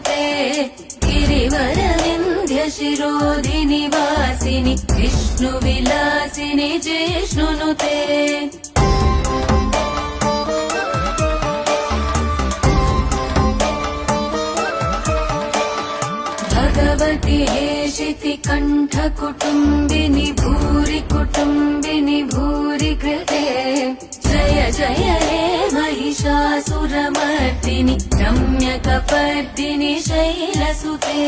ते गिरिवरविन्ध्यशिरोधिनि वासिनि विष्णुविलासिनि जिष्णुनुते भगवति हेशिति कण्ठकुटुम्बिनि भूरि कुटुम्बिनि भूरि कृते जय जय हे महिषासुरमर्दिनि रम्यकपर्दिनि शैलसुते।